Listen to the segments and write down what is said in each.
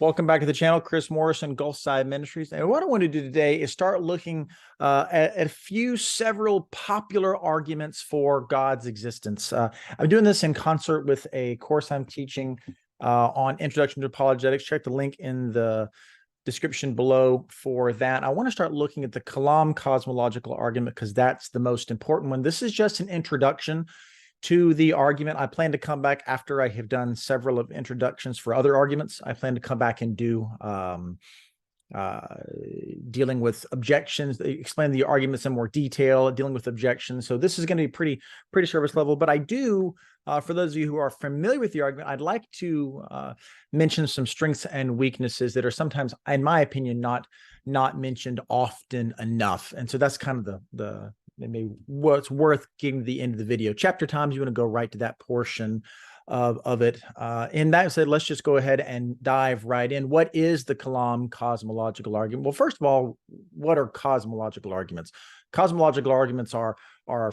Welcome back to the channel. Chris Morrison, Gulfside Ministries. And what I want to do today is start looking at several popular arguments for God's existence. I'm doing this in concert with a course I'm teaching on Introduction to Apologetics. Check the link in the description below for that. I want to start looking at the Kalam Cosmological argument because that's the most important one. This is just an introduction to the argument. I plan to come back after I have done several of introductions for other arguments. I plan to come back and do dealing with objections, explain the arguments in more detail, dealing with objections. So this is going to be pretty service level. But I do, for those of you who are familiar with the argument, I'd like to mention some strengths and weaknesses that are sometimes, in my opinion, not mentioned often enough. And so that's kind of the maybe what's worth getting to the end of the video. Chapter times, you want to go right to that portion of it. And that said, let's just go ahead and dive right in. What is the Kalam cosmological argument? Well, first of all, what are cosmological arguments? Cosmological arguments are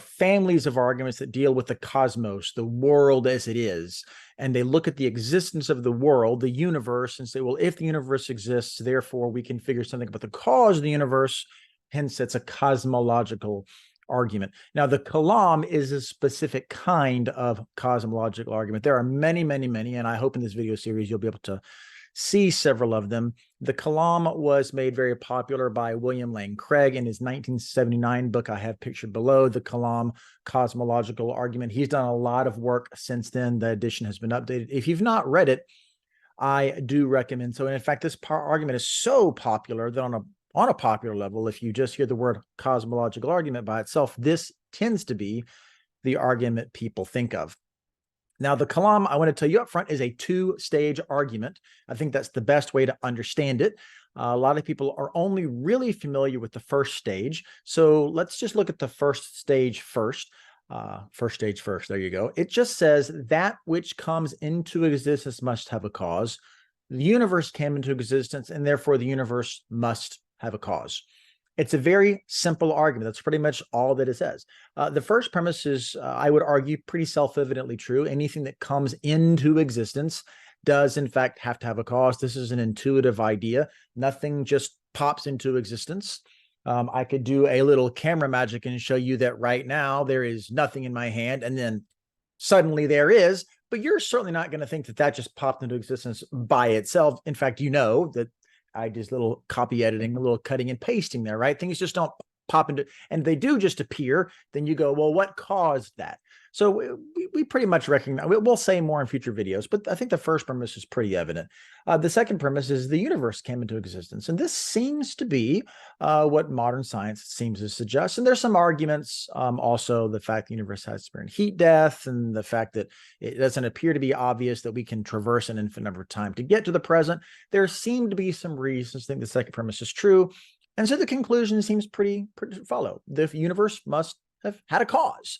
families of arguments that deal with the cosmos, the world as it is. And they look at the existence of the world, the universe, and say, well, if the universe exists, therefore we can figure something about the cause of the universe. Hence, it's a cosmological argument. Now, the Kalam is a specific kind of cosmological argument. There are many, and I hope in this video series you'll be able to see several of them. The Kalam was made very popular by William Lane Craig in his 1979 book I have pictured below, The Kalam Cosmological Argument. He's done a lot of work since then. The edition has been updated. If you've not read it, I do recommend so. And in fact, this argument is so popular that on a popular level, if you just hear the word cosmological argument by itself, this tends to be the argument people think of. Now, the Kalam, I want to tell you up front, is a two-stage argument. I think that's the best way to understand it. A lot of people are only really familiar with the first stage. So let's just look at the first stage first. First stage first, there you go. It just says that which comes into existence must have a cause. The universe came into existence, and therefore the universe must have a cause. It's a very simple argument. That's pretty much all that it says. The first premise is, I would argue, pretty self-evidently true. Anything that comes into existence does, in fact, have to have a cause. This is an intuitive idea. Nothing just pops into existence. I could do a little camera magic and show you that right now there is nothing in my hand, and then suddenly there is, but you're certainly not going to think that that just popped into existence by itself. In fact, you know that I did a little copy editing, a little cutting and pasting there, right? Things just don't pop into, and they do just appear. Then you go, well, what caused that? So we pretty much recognize, we'll say more in future videos, but I think the first premise is pretty evident. The second premise is the universe came into existence. And this seems to be what modern science seems to suggest. And there's some arguments, also the fact the universe has experienced heat death, and the fact that it doesn't appear to be obvious that we can traverse an infinite number of time to get to the present. There seem to be some reasons to think the second premise is true. And so the conclusion seems pretty to follow. The universe must have had a cause.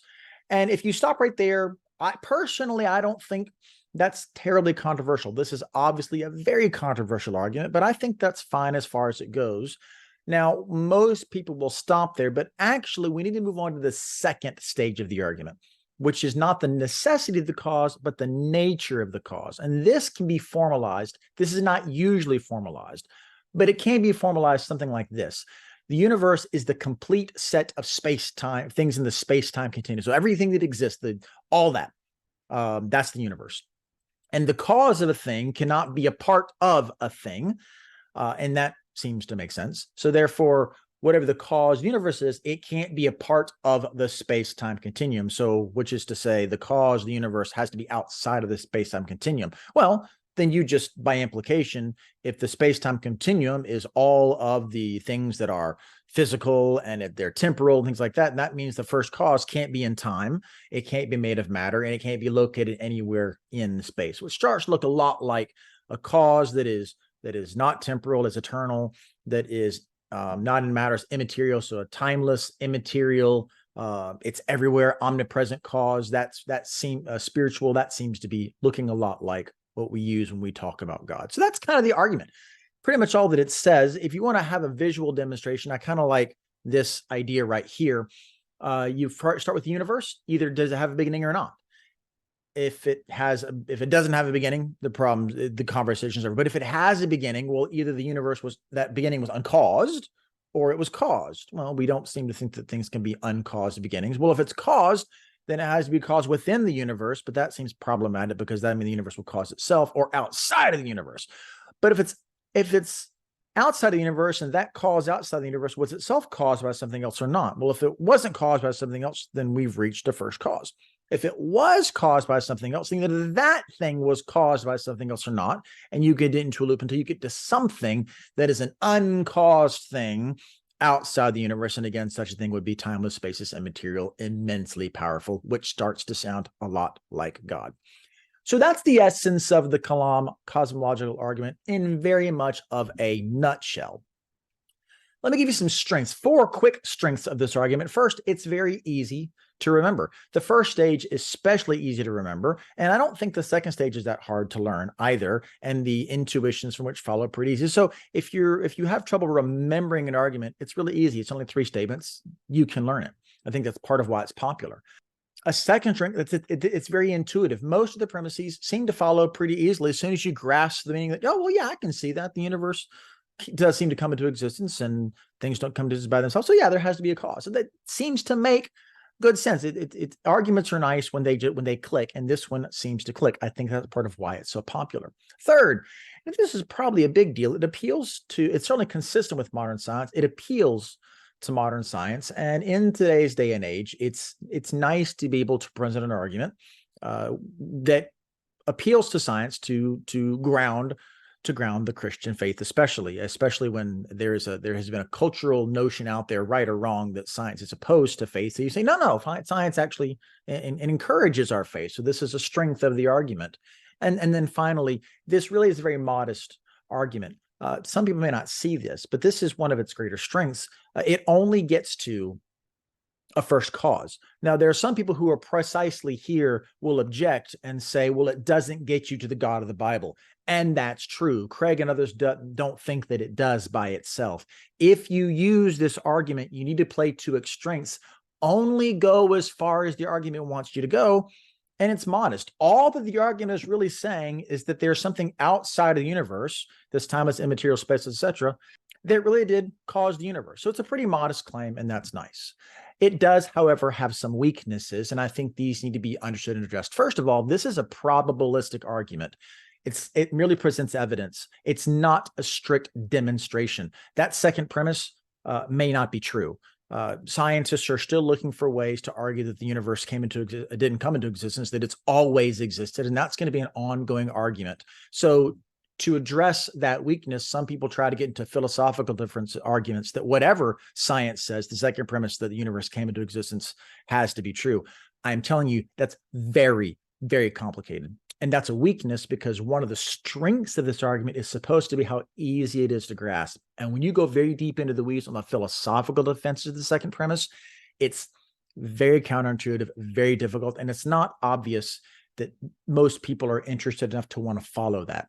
And if you stop right there, I don't think that's terribly controversial. This is obviously a very controversial argument, but I think that's fine as far as it goes. Now, most people will stop there, but actually we need to move on to the second stage of the argument, which is not the necessity of the cause, but the nature of the cause. And this can be formalized. This is not usually formalized, but it can be formalized something like this. The universe is the complete set of space-time, things in the space-time continuum. So everything that exists, all that, that's the universe. And the cause of a thing cannot be a part of a thing. And that seems to make sense. So therefore, whatever the cause of the universe is, it can't be a part of the space-time continuum. So, which is to say, the cause of the universe has to be outside of the space-time continuum. Well, then you just, by implication, if the space-time continuum is all of the things that are physical and they're temporal, things like that, and that means the first cause can't be in time, it can't be made of matter, and it can't be located anywhere in space, which starts to look a lot like a cause that is not temporal, is eternal, that is not in matter, is immaterial, so a timeless, immaterial, it's everywhere, omnipresent cause. That seems spiritual. That seems to be looking a lot like what we use when we talk about God. So that's kind of the argument. Pretty much all that it says. If you want to have a visual demonstration, I kind of like this idea right here. You start with the universe. Either does it have a beginning or not? if it doesn't have a beginning, the conversation's over. But if it has a beginning, well, either that beginning was uncaused or it was caused. Well, we don't seem to think that things can be uncaused beginnings. Well, if it's caused, then it has to be caused within the universe, but that seems problematic because that means the universe will cause itself or outside of the universe. But if it's outside of the universe and that cause outside the universe was itself caused by something else or not? Well, if it wasn't caused by something else, then we've reached a first cause. If it was caused by something else, then either that thing was caused by something else or not, and you get into a loop until you get to something that is an uncaused thing outside the universe. And again, such a thing would be timeless, spaceless, immaterial, immensely powerful, which starts to sound a lot like God. So that's the essence of the Kalam cosmological argument in very much of a nutshell. Let me give you some strengths, 4 quick strengths of this argument. First, it's very easy to remember. The first stage is especially easy to remember, and I don't think the second stage is that hard to learn either, and the intuitions from which follow are pretty easy. So if you have trouble remembering an argument, it's really easy. It's only 3 statements. You can learn it. I think that's part of why it's popular. A second strength, it's very intuitive. Most of the premises seem to follow pretty easily as soon as you grasp the meaning that, oh, well, yeah, I can see that. The universe does seem to come into existence and things don't come to existence by themselves. So yeah, there has to be a cause. So that seems to make good sense. Arguments are nice when they click, and this one seems to click. I think that's part of why it's so popular. Third, and this is probably a big deal, it's certainly consistent with modern science. It appeals to modern science. And in today's day and age, it's nice to be able to present an argument that appeals to science to ground the Christian faith, especially when there has been a cultural notion out there, right or wrong, that science is opposed to faith. So you say, no, science actually encourages our faith. So this is a strength of the argument. And then finally, this really is a very modest argument. Some people may not see this, but this is one of its greater strengths. It only gets to a first cause. Now, there are some people who are precisely here will object and say, well, it doesn't get you to the God of the Bible. And that's true. Craig and others don't think that it does by itself. If you use this argument, you need to play to its strengths. Only go as far as the argument wants you to go, and it's modest. All that the argument is really saying is that there's something outside of the universe, this timeless, immaterial, space, etc., that really did cause the universe. So it's a pretty modest claim, and that's nice. It does, however, have some weaknesses, and I think these need to be understood and addressed. First of all, this is a probabilistic argument. It merely presents evidence. It's not a strict demonstration. That second premise may not be true. Scientists are still looking for ways to argue that the universe didn't come into existence, that it's always existed, and that's going to be an ongoing argument. So to address that weakness, some people try to get into philosophical difference arguments that whatever science says, the second premise that the universe came into existence has to be true. I'm telling you, that's very, very complicated. And that's a weakness because one of the strengths of this argument is supposed to be how easy it is to grasp. And when you go very deep into the weeds on the philosophical defense of the second premise, it's very counterintuitive, very difficult, and it's not obvious that most people are interested enough to want to follow that.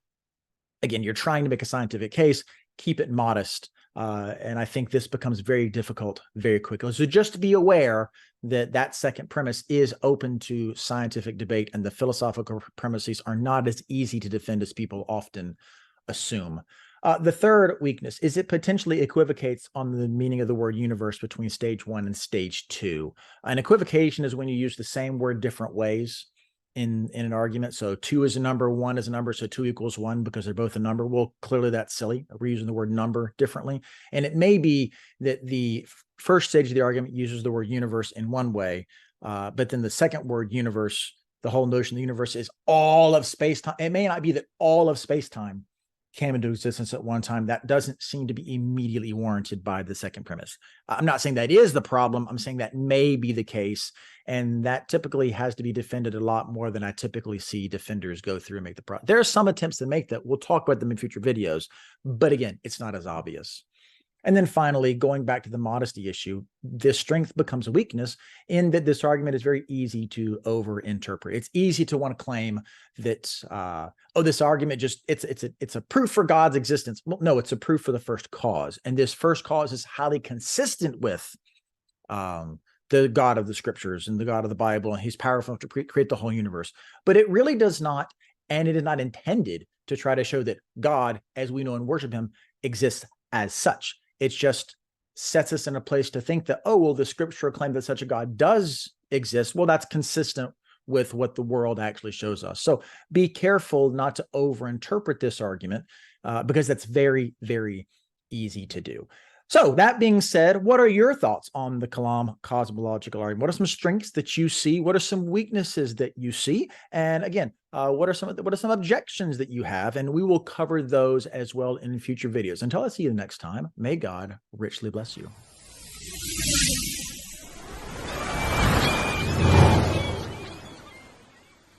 Again, you're trying to make a scientific case, keep it modest. And I think this becomes very difficult very quickly. So just be aware that second premise is open to scientific debate, and the philosophical premises are not as easy to defend as people often assume. The third weakness is it potentially equivocates on the meaning of the word universe between stage 1 and stage 2. An equivocation is when you use the same word different ways in an argument. So 2 is a number, 1 is a number, so 2 equals 1 because they're both a number. Well, clearly that's silly. We're using the word number differently. And it may be that the first stage of the argument uses the word universe in one way, but then the second word universe, the whole notion of the universe is all of space-time. It may not be that all of space-time came into existence at one time. That doesn't seem to be immediately warranted by the second premise. I'm not saying that is the problem. I'm saying that may be the case. And that typically has to be defended a lot more than I typically see defenders go through and make the problem. There are some attempts to make that. We'll talk about them in future videos. But again, it's not as obvious. And then finally, going back to the modesty issue, this strength becomes a weakness in that this argument is very easy to overinterpret. It's easy to want to claim that, this argument it's a proof for God's existence. Well, no, it's a proof for the first cause. And this first cause is highly consistent with the God of the scriptures and the God of the Bible, and he's powerful to create the whole universe. But it really does not, and it is not intended to try to show that God, as we know and worship him, exists as such. It just sets us in a place to think that, oh, well, the scriptural claim that such a God does exist, well, that's consistent with what the world actually shows us. So be careful not to overinterpret this argument, because that's very, very easy to do. So that being said, what are your thoughts on the Kalam cosmological argument? What are some strengths that you see? What are some weaknesses that you see? And again, what are some objections that you have? And we will cover those as well in future videos. Until I see you next time, may God richly bless you.